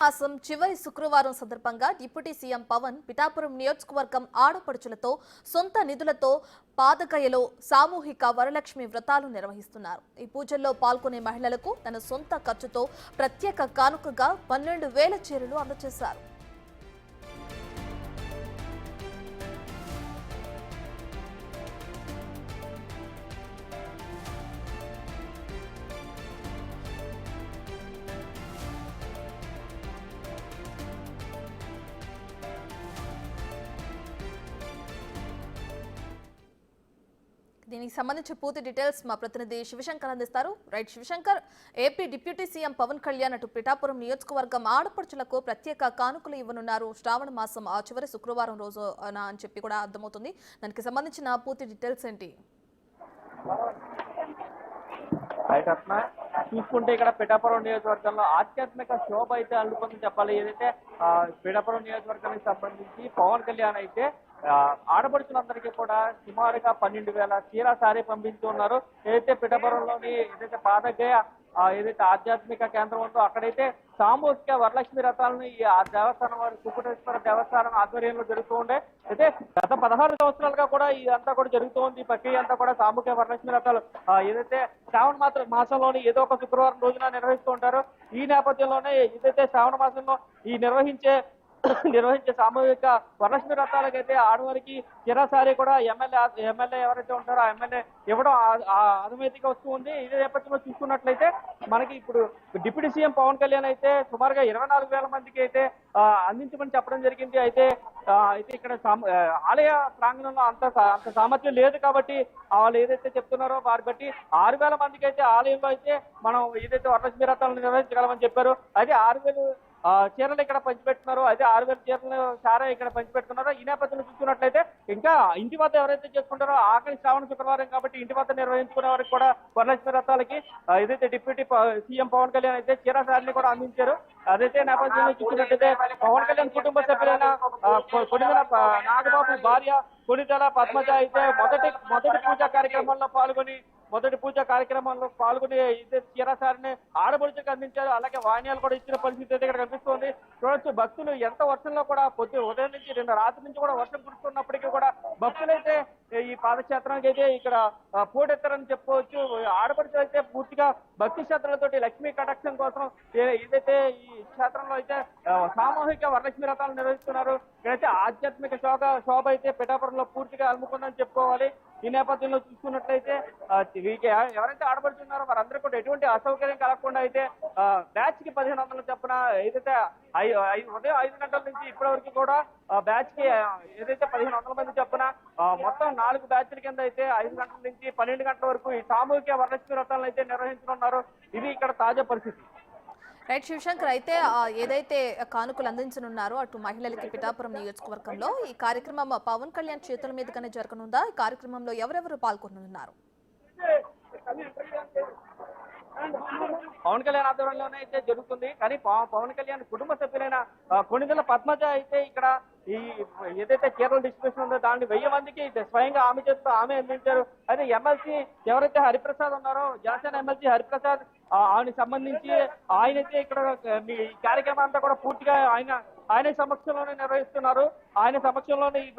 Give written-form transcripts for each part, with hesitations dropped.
మాసం చివరి శుక్రవారం సందర్భంగా డిప్యూటీ సీఎం పవన్ పిఠాపురం నియోజకవర్గం ఆడపడుచులతో సొంత నిధులతో పాదగయలో సామూహిక వరలక్ష్మి వ్రతాలు నిర్వహిస్తున్నారు. ఈ పూజల్లో పాల్గొనే మహిళలకు తన సొంత ఖర్చుతో ప్రత్యేక కానుకగా 12,000 చీరలు అందజేశారు. దీనికి సంబంధించి పూర్తి డీటెయిల్స్ మా ప్రతినిధి శివశంకర్ అందిస్తారు. Right Shivashankar, AP deputy CM Pawan Kalyan అటు పిఠాపురం నియోజకవర్గం ఆడపడుచులకు ప్రత్యేక కానుకలు ఇవ్వనున్నారు. శ్రావణ మాసం చివరి శుక్రవారం రోజు అని చెప్పి కూడా అర్థమవుతుంది. దానికి సంబంధించిన పూర్తి డీటెయిల్స్ ఏంటి? చూసుకుంటే ఇక్కడ పిఠాపురం నియోజకవర్గంలో ఆధ్యాత్మిక శోభ అయితే అల్లుకుందని చెప్పాలి. ఏదైతే పిఠాపురం నియోజకవర్గానికి సంబంధించి పవన్ కళ్యాణ్ అయితే ఆడపడుచులందరికీ కూడా సుమారుగా 12,000 చీర సారీ పంపించున్నారు. ఏదైతే పిఠాపురంలోని ఏదైతే పాదగయ ఏదైతే ఆధ్యాత్మిక కేంద్రం ఉందో అక్కడైతే సామూహిక వరలక్ష్మి రథాలను ఈ దేవస్థానం వారి కుకుటేశ్వర దేవస్థానం ఆధ్వర్యంలో జరుగుతూ ఉండే. అయితే గత 16 సంవత్సరాలుగా కూడా ఇదంతా కూడా జరుగుతూ ఉంది. ఈ ప్రక్రియ అంతా కూడా సామూహిక వరలక్ష్మి రథాలు ఏదైతే శ్రావణ మాసంలోని ఏదో ఒక శుక్రవారం రోజున నిర్వహిస్తూ ఉంటారు. ఈ నేపథ్యంలోనే ఏదైతే శ్రావణ మాసంలో ఈ నిర్వహించే సామూహిక వరలక్ష్మి రథాలకైతే ఆడవారికి చిరసారి కూడా ఎమ్మెల్యే ఎవరైతే ఉంటారో ఆ ఎమ్మెల్యే ఇవ్వడం అనుమతిగా వస్తూ ఉంది. ఇదే నేపథ్యంలో చూసుకున్నట్లయితే మనకి ఇప్పుడు డిప్యూటీ సీఎం పవన్ కళ్యాణ్ అయితే సుమారుగా 24,000 మందికి అయితే అందించమని చెప్పడం జరిగింది. అయితే ఇక్కడ ఆలయ ప్రాంగణంలో అంత సామర్థ్యం లేదు కాబట్టి వాళ్ళు ఏదైతే చెప్తున్నారో వారి బట్టి 6,000 మందికి అయితే ఆలయంలో అయితే మనం ఏదైతే వరలక్ష్మి రథాలను నిర్వహించగలమని చెప్పారు. అయితే 6,000 చీరలు ఇక్కడ పంచిపెట్టున్నారు. అదే 6,000 చీరలు సారా ఇక్కడ పంచిపెడుతున్నారో ఈ నేపథ్యంలో చూసుకున్నట్లయితే ఇంకా ఇంటి వద్ద ఎవరైతే చేసుకుంటారో ఆఖరి శ్రావణ శుక్రవారం కాబట్టి ఇంటి వద్ద నిర్వహించుకునే వారికి కూడా వరలక్ష్మి రథాలకి ఏదైతే డిప్యూటీ సీఎం పవన్ కళ్యాణ్ అయితే చీర సారిని కూడా అందించారు. అదైతే నేపథ్యంలో చూసుకున్నట్లయితే పవన్ కళ్యాణ్ కుటుంబ సభ్యులైన కొణిదెల నాగబాబు భార్య కొణిదెల పద్మజ అయితే మొదటి పూజా కార్యక్రమంలో పాల్గొని ఇదే చీరసారిని ఆడపడుచులకు అందించారు. అలాగే వాణ్యాలు కూడా ఇచ్చిన పరిస్థితి అయితే ఇక్కడ కనిపిస్తోంది. చూడొచ్చు భక్తులు ఎంత వర్షంలో కూడా ఉదయం నుంచి నిన్న రాత్రి నుంచి కూడా వర్షం కురుస్తున్నప్పటికీ కూడా భక్తులైతే ఈ పాదక్షేత్రానికి అయితే ఇక్కడ పోటెత్తారని చెప్పుకోవచ్చు. ఆడపడుచులు అయితే పూర్తిగా భక్తి క్షేత్రాలతోటి లక్ష్మీ కటాక్షం కోసం ఏదైతే ఈ క్షేత్రంలో అయితే సామూహిక వరలక్ష్మి రథాలు నిర్వహిస్తున్నారు. ఇక్కడైతే ఆధ్యాత్మిక శోభ అయితే పిఠాపురంలో పూర్తిగా అలుముకుందని చెప్పుకోవాలి. ఈ నేపథ్యంలో చూసుకున్నట్లయితే ఎవరైతే ఆడపడుతున్నారో వారందరూ కూడా ఎటువంటి అసౌకర్యం కలగకుండా అయితే బ్యాచ్ కి 1,500 చొప్పున ఏదైతే ఉదయం 5 గంటల నుంచి ఇప్పటి వరకు కూడా బ్యాచ్ కి ఏదైతే 1,500 మంది చొప్పున మొత్తం 4 బ్యాచ్ల కింద అయితే 5 గంటల నుంచి 12 గంటల వరకు ఈ సామూహిక వరలక్ష్మి వ్రతాలను అయితే నిర్వహించనున్నారు. ఇది ఇక్కడ తాజా పరిస్థితి. రైట్ శివశంకర్, అయితే ఏదైతే కానుకలు అందించనున్నారో అటు మహిళలకి పిఠాపురం నియోజకవర్గంలో ఈ కార్యక్రమం పవన్ కళ్యాణ్ చేతుల మీదుగానే జరగనుందా? ఈ కార్యక్రమంలో ఎవరెవరు పాల్గొనున్నారు? పవన్ కళ్యాణ్ ఆధ్వర్యంలోనే అయితే జరుగుతుంది. కానీ పవన్ కళ్యాణ్ కుటుంబ సభ్యులైన కొణిదెల పద్మజ అయితే ఇక్కడ ఈ ఏదైతే చీరల డిస్ట్రిబ్యూషన్ ఉందో దాన్ని 1000 మందికి స్వయంగా ఆమె చేస్తూ ఆమె అందించారు. అయితే ఎమ్మెల్సీ ఎవరైతే హరిప్రసాద్ ఉన్నారో జనసేన ఎమ్మెల్సీ హరిప్రసాద్ ఆయనకి సంబంధించి ఆయనైతే ఇక్కడ ఈ కార్యక్రమం అంతా కూడా పూర్తిగా ఆయన సమక్షంలోనే నిర్వహిస్తున్నారు. ఆయన సమక్షంలోనే ఈ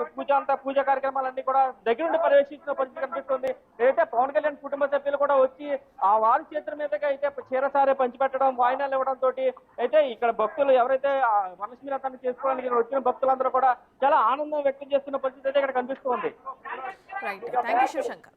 పూజా కార్యక్రమాలన్నీ కూడా దగ్గరుండి పర్యవేక్షించిన పరిస్థితి కనిపిస్తుంది. ఏదైతే పవన్ కళ్యాణ్ కుటుంబ సభ్యులు కూడా వచ్చి వారి చేతుల మీదుగా అయితే చీరసారే పంచిపెట్టడం వాయినాలు ఇవ్వడం తోటి అయితే ఇక్కడ భక్తులు ఎవరైతే వరలక్ష్మి రథాన్ని చేసుకోవడానికి వచ్చిన భక్తులందరూ కూడా చాలా ఆనందం వ్యక్తం చేస్తున్న పరిస్థితి అయితే ఇక్కడ కనిపిస్తుంది. Right, thank you Shivshankar.